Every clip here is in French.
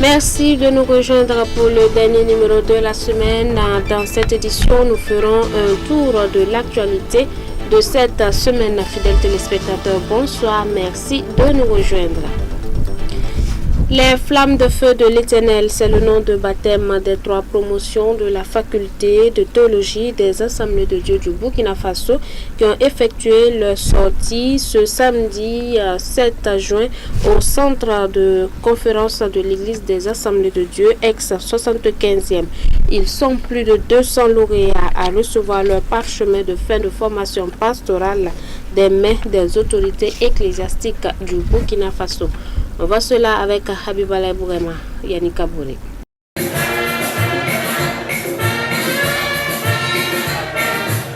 Merci de nous rejoindre pour le dernier numéro de la semaine. Dans cette édition, nous ferons un tour de l'actualité de cette semaine. Fidèles téléspectateurs, bonsoir, merci de nous rejoindre. Les flammes de feu de l'Éternel, c'est le nom de baptême des 3 promotions de la faculté de théologie des Assemblées de Dieu du Burkina Faso qui ont effectué leur sortie ce samedi 7 juin au centre de conférence de l'Église des Assemblées de Dieu, ex-75e. Ils sont plus de 200 lauréats à recevoir leur parchemin de fin de formation pastorale des mains des autorités ecclésiastiques du Burkina Faso. On voit cela avec Habibala Bourema, Yannick Abouré.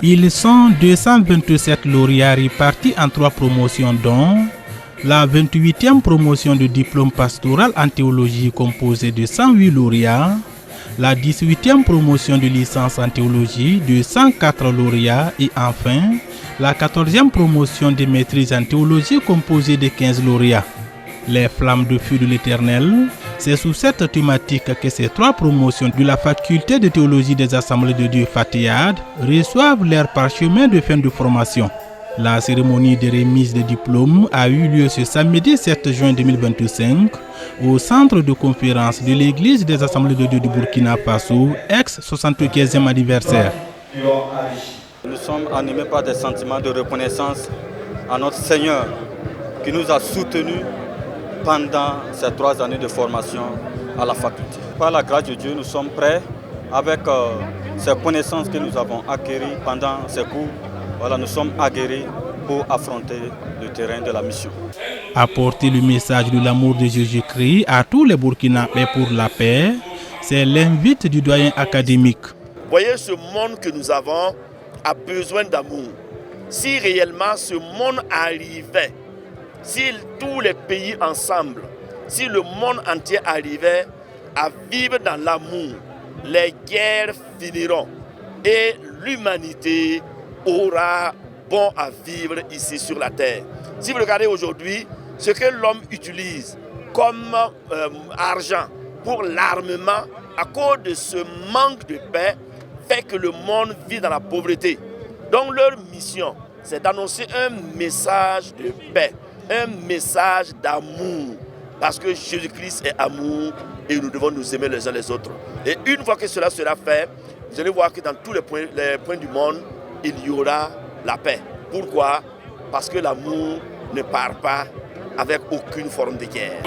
Ils sont 227 lauréats répartis en 3 promotions dont la 28e promotion de diplôme pastoral en théologie composée de 108 lauréats, la 18e promotion de licence en théologie de 104 lauréats et enfin la 14e promotion de maîtrise en théologie composée de 15 lauréats. Les flammes de feu de l'Éternel, c'est sous cette thématique que ces 3 promotions de la faculté de théologie des Assemblées de Dieu FATEAD reçoivent leur parchemin de fin de formation. La cérémonie de remise de diplôme a eu lieu ce samedi 7 juin 2025 au centre de conférence de l'Église des Assemblées de Dieu du Burkina Faso, ex-75e anniversaire. Nous sommes animés par des sentiments de reconnaissance à notre Seigneur qui nous a soutenus pendant ces 3 années de formation à la faculté. Par la grâce de Dieu, nous sommes prêts avec ces connaissances que nous avons acquises pendant ces cours. Voilà, nous sommes aguerris pour affronter le terrain de la mission. Apporter le message de l'amour de Jésus-Christ à tous les Burkinabés pour la paix, c'est l'invite du doyen académique. Voyez, ce monde que nous avons a besoin d'amour. Si réellement ce monde arrivait, si tous les pays ensemble, si le monde entier arrivait à vivre dans l'amour, les guerres finiront et l'humanité aura bon à vivre ici sur la terre. Si vous regardez aujourd'hui, ce que l'homme utilise comme argent pour l'armement, à cause de ce manque de paix, fait que le monde vit dans la pauvreté. Donc leur mission, c'est d'annoncer un message de paix, un message d'amour. Parce que Jésus-Christ est amour et nous devons nous aimer les uns les autres. Et une fois que cela sera fait, vous allez voir que dans tous les points du monde, il y aura la paix. Pourquoi? Parce que l'amour ne part pas avec aucune forme de guerre.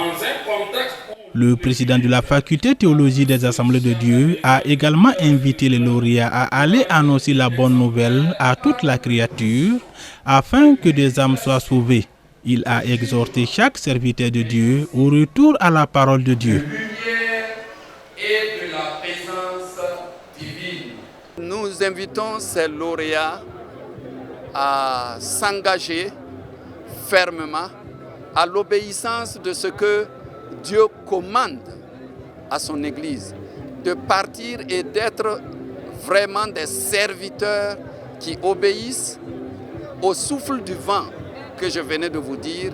Le président de la faculté théologie des Assemblées de Dieu a également invité les lauréats à aller annoncer la bonne nouvelle à toute la créature afin que des âmes soient sauvées. Il a exhorté chaque serviteur de Dieu au retour à la parole de Dieu. Et de la présence divine. Nous invitons ces lauréats à s'engager fermement à l'obéissance de ce que Dieu commande à son Église, de partir et d'être vraiment des serviteurs qui obéissent au souffle du vent que je venais de vous dire.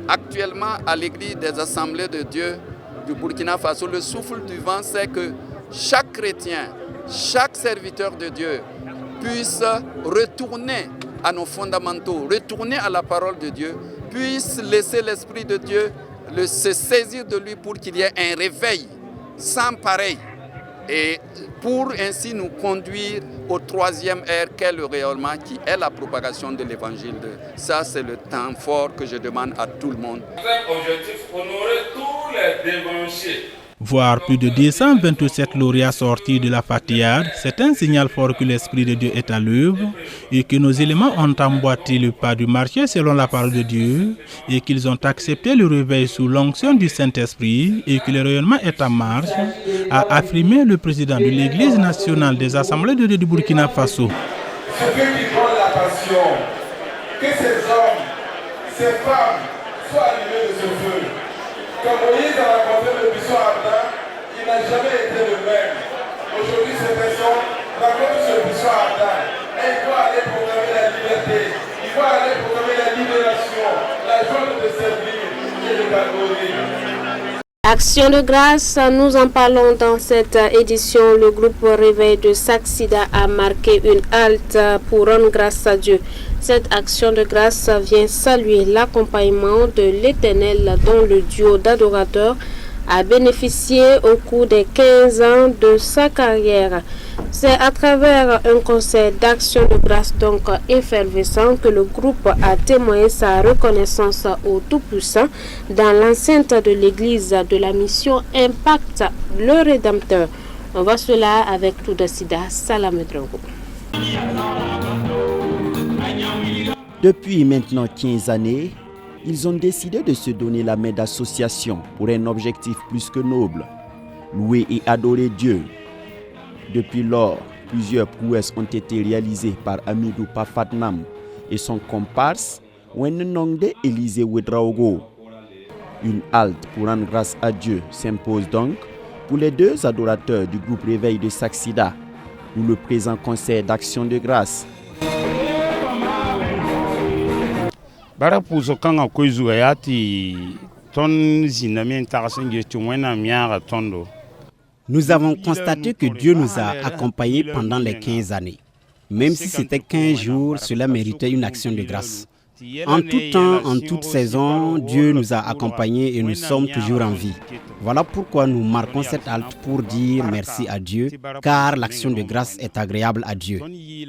Actuellement, à l'Église des Assemblées de Dieu du Burkina Faso, le souffle du vent, c'est que chaque chrétien, chaque serviteur de Dieu puisse retourner à nos fondamentaux, retourner à la parole de Dieu, puisse laisser l'Esprit de Dieu se saisir de lui pour qu'il y ait un réveil sans pareil et pour ainsi nous conduire au 3e ère qu'est le rayonnement, qui est la propagation de l'évangile. Ça, c'est le temps fort que je demande à tout le monde. Objectif, honorer tous les débranchés. Voir plus de 227 lauréats sortis de la FATEAD, c'est un signal fort que l'Esprit de Dieu est à l'œuvre et que nos éléments ont emboîté le pas du marché selon la parole de Dieu et qu'ils ont accepté le réveil sous l'onction du Saint-Esprit et que le rayonnement est en marche, a affirmé le président de l'Église nationale des Assemblées de Dieu du Burkina Faso. Ce feu qui prend la passion, que ces hommes, ces femmes soient allumés de ce feu. Comme Moïse a rencontré le buisson ardent, il n'a jamais été le même. Aujourd'hui, ces personnes rencontrent ce buisson ardent et il faut aller proclamer la liberté, il faut aller proclamer la libération, la joie de servir et de l'adorer. Action de grâce, nous en parlons dans cette édition. Le groupe Réveil de Sacsida a marqué une halte pour rendre grâce à Dieu. Cette action de grâce vient saluer l'accompagnement de l'Éternel dont le duo d'adorateurs a bénéficié au cours des 15 ans de sa carrière. C'est à travers un concert d'action de grâce donc effervescent que le groupe a témoigné sa reconnaissance au Tout-Puissant dans l'enceinte de l'église de la mission Impact le Rédempteur. On voit cela avec Toudasida Salamedrongo. Depuis maintenant 15 années, ils ont décidé de se donner la main d'association pour un objectif plus que noble, louer et adorer Dieu. Depuis lors, plusieurs prouesses ont été réalisées par Amidou Pafatnam et son comparse Wenenongde Élisée Ouedraogo. Une halte pour rendre grâce à Dieu s'impose donc pour les deux adorateurs du groupe Réveil de Sacsida pour le présent concert d'action de grâce. Bara puso kanga koizu ayati ton zinamien tarasenge tuwena miara tondo. Nous avons constaté que Dieu nous a accompagnés pendant les 15 années. Même si c'était 15 jours, cela méritait une action de grâce. En tout temps, en toute saison, Dieu nous a accompagnés et nous sommes toujours en vie. Voilà pourquoi nous marquons cette halte pour dire merci à Dieu, car l'action de grâce est agréable à Dieu.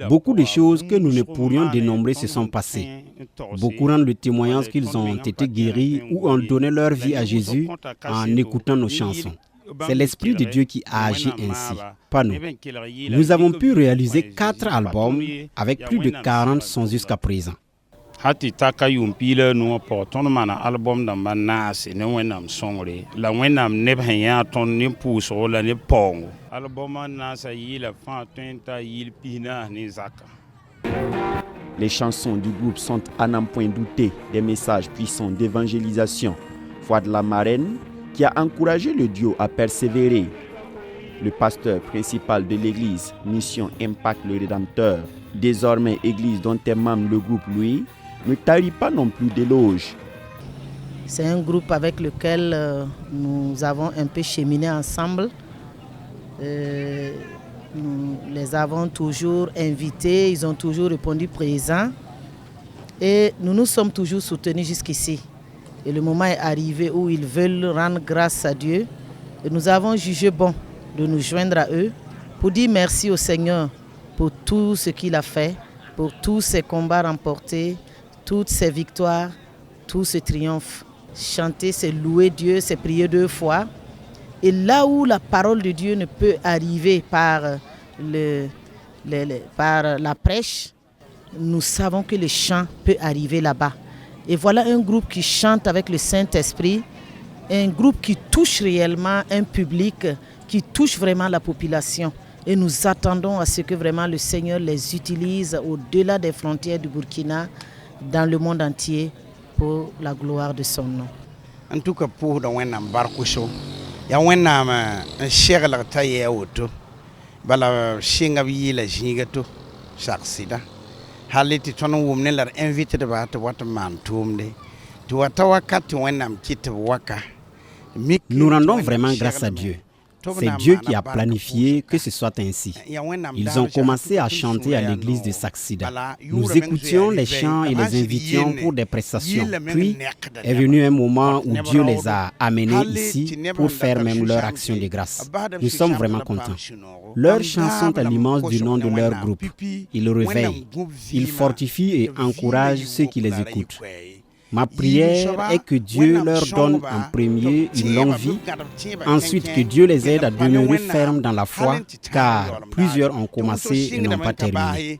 Beaucoup de choses que nous ne pourrions dénombrer se sont passées. Beaucoup rendent le témoignage qu'ils ont été guéris ou ont donné leur vie à Jésus en écoutant nos chansons. C'est l'Esprit de Dieu qui a agi ainsi, pas nous. Nous avons pu réaliser 4 albums avec plus de 40 sons jusqu'à présent. Hati taka yumpile no porton mana album da manas ne wenam songre la wenam ne bhanya ton ne puso la ne pong album nasa yila fa tenta yil pina ni zaka. Les chansons du groupe sont à n'en point douter des messages puissants d'évangélisation. Foi de la Marraine qui a encouragé le duo à persévérer. Le pasteur principal de l'église Mission Impact le Rédempteur, désormais église dont est membre le groupe Louis, ne tarit pas non plus d'éloges. C'est un groupe avec lequel nous avons un peu cheminé ensemble. Nous les avons toujours invités, ils ont toujours répondu présents. Et nous nous sommes toujours soutenus jusqu'ici. Et le moment est arrivé où ils veulent rendre grâce à Dieu. Et nous avons jugé bon de nous joindre à eux pour dire merci au Seigneur pour tout ce qu'il a fait, pour tous ces combats remportés, toutes ces victoires, tout ce triomphe. Chanter, c'est louer Dieu, c'est prier 2 fois. Et là où la parole de Dieu ne peut arriver par la prêche, nous savons que le chant peut arriver là-bas. Et voilà un groupe qui chante avec le Saint-Esprit, un groupe qui touche réellement un public, qui touche vraiment la population. Et nous attendons à ce que vraiment le Seigneur les utilise au-delà des frontières du Burkina, dans le monde entier, pour la gloire de son nom. En tout cas, pour le Wenam Barkoucho, il y a un cher la taille auto, bala shingabi la jingato, Sacsida. Haliti tono wumne la invité de bat wat man tumde. Tu watawaka tu Wenam kit waka. Nous rendons vraiment grâce à Dieu. C'est Dieu qui a planifié que ce soit ainsi. Ils ont commencé à chanter à l'église de Sacsida. Nous écoutions les chants et les invitions pour des prestations. Puis est venu un moment où Dieu les a amenés ici pour faire même leur action de grâce. Nous sommes vraiment contents. Leurs chants sont à l'image du nom de leur groupe. Ils réveillent, ils fortifient et encouragent ceux qui les écoutent. Ma prière est que Dieu leur donne en premier une longue vie, ensuite que Dieu les aide à demeurer fermes dans la foi, car plusieurs ont commencé et n'ont pas terminé.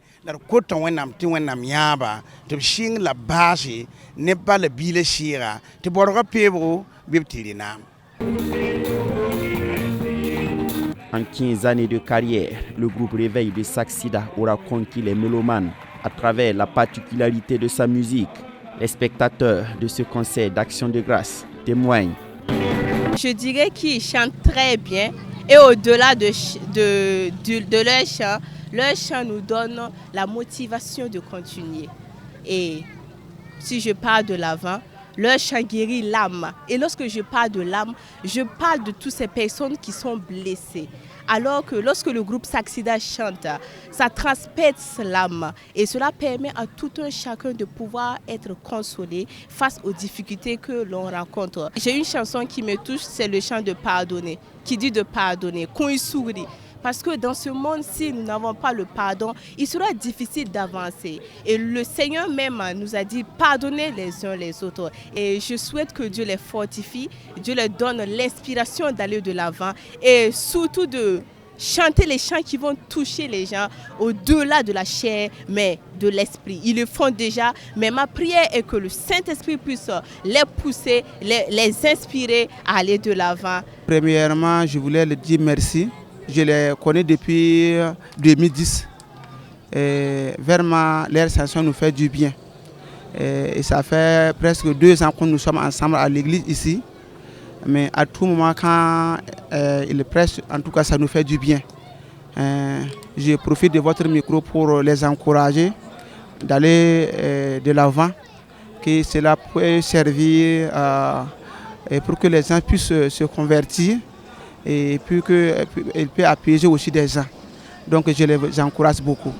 En 15 années de carrière, le groupe Réveil de Sacsida aura conquis les mélomanes à travers la particularité de sa musique. Les spectateurs de ce concert d'action de grâce témoignent. Je dirais qu'ils chantent très bien et au-delà de leur chant nous donne la motivation de continuer. Et si je parle de l'avant, leur chant guérit l'âme. Et lorsque je parle de l'âme, je parle de toutes ces personnes qui sont blessées. Alors que lorsque le groupe Saxida chante, ça transperce l'âme et cela permet à tout un chacun de pouvoir être consolé face aux difficultés que l'on rencontre. J'ai une chanson qui me touche, c'est le chant de pardonner, qui dit de pardonner, qu'on y sourit. Parce que dans ce monde, si nous n'avons pas le pardon, il sera difficile d'avancer. Et le Seigneur même nous a dit pardonnez les uns les autres. Et je souhaite que Dieu les fortifie, Dieu leur donne l'inspiration d'aller de l'avant et surtout de chanter les chants qui vont toucher les gens au-delà de la chair, mais de l'esprit. Ils le font déjà, mais ma prière est que le Saint-Esprit puisse les pousser, les inspirer à aller de l'avant. Premièrement, je voulais leur dire merci. Je les connais depuis 2010. Vraiment, leur chanson nous fait du bien. Et ça fait presque 2 ans que nous sommes ensemble à l'église ici. Mais à tout moment, quand ils prêchent, en tout cas, ça nous fait du bien. Je profite de votre micro pour les encourager d'aller de l'avant, que cela peut servir pour que les gens puissent se convertir. Et puis qu'elle peut apaiser aussi des gens. Donc je les encourage beaucoup.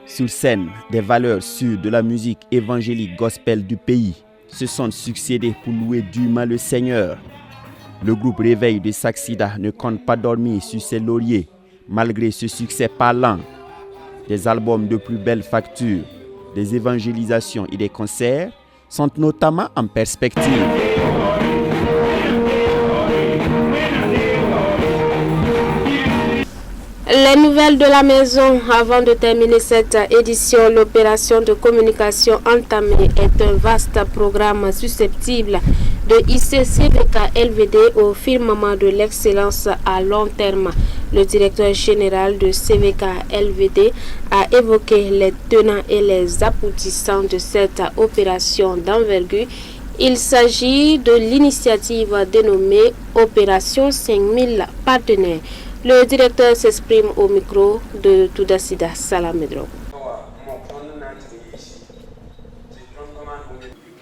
Sur scène, des valeurs sûres de la musique évangélique gospel du pays se sont succédées pour louer dûment le Seigneur. Le groupe Réveil de Saxida ne compte pas dormir sur ses lauriers malgré ce succès parlant. Des albums de plus belle facture, des évangélisations et des concerts sont notamment en perspective. Les nouvelles de la maison. Avant de terminer cette édition, l'opération de communication entamée est un vaste programme susceptible de hisser CVK LVD au firmament de l'excellence à long terme. Le directeur général de CVK LVD a évoqué les tenants et les aboutissants de cette opération d'envergure. Il s'agit de l'initiative dénommée Opération 5000 partenaires. Le directeur s'exprime au micro de Toudasida Salamedro.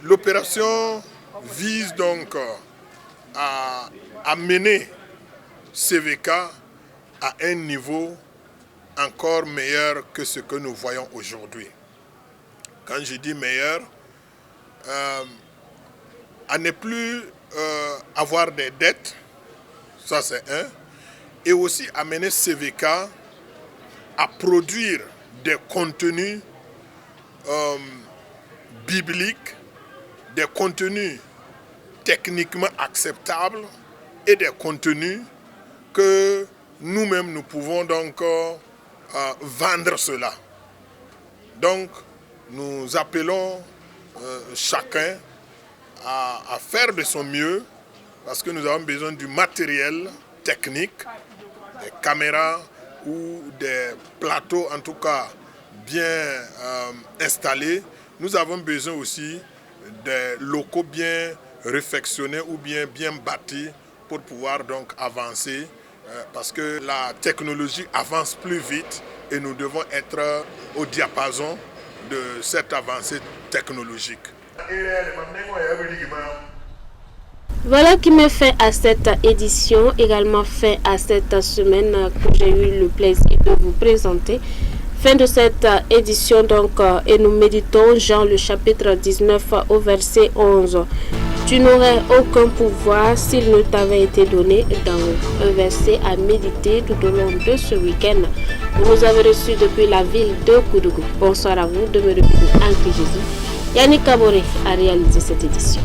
L'opération vise donc à amener CVK à un niveau encore meilleur que ce que nous voyons aujourd'hui. Quand je dis meilleur, à ne plus avoir des dettes, ça c'est un, et aussi amener CVK à produire des contenus bibliques, des contenus techniquement acceptables et des contenus que nous-mêmes nous pouvons donc vendre cela. Donc nous appelons chacun à faire de son mieux parce que nous avons besoin du matériel technique, des caméras ou des plateaux en tout cas bien installés. Nous avons besoin aussi des locaux bien réfectionnés ou bien bâtis pour pouvoir donc avancer parce que la technologie avance plus vite et nous devons être au diapason de cette avancée technologique. Voilà qui me fait à cette édition, également fait à cette semaine que j'ai eu le plaisir de vous présenter. Fin de cette édition donc, et nous méditons Jean le chapitre 19 au verset 11. Tu n'aurais aucun pouvoir s'il ne t'avait été donné, dans un verset à méditer tout au long de ce week-end. Vous nous avez reçus depuis la ville de Koudougou. Bonsoir à vous, demeurez en Christ Jésus. Yannick Kaboré a réalisé cette édition.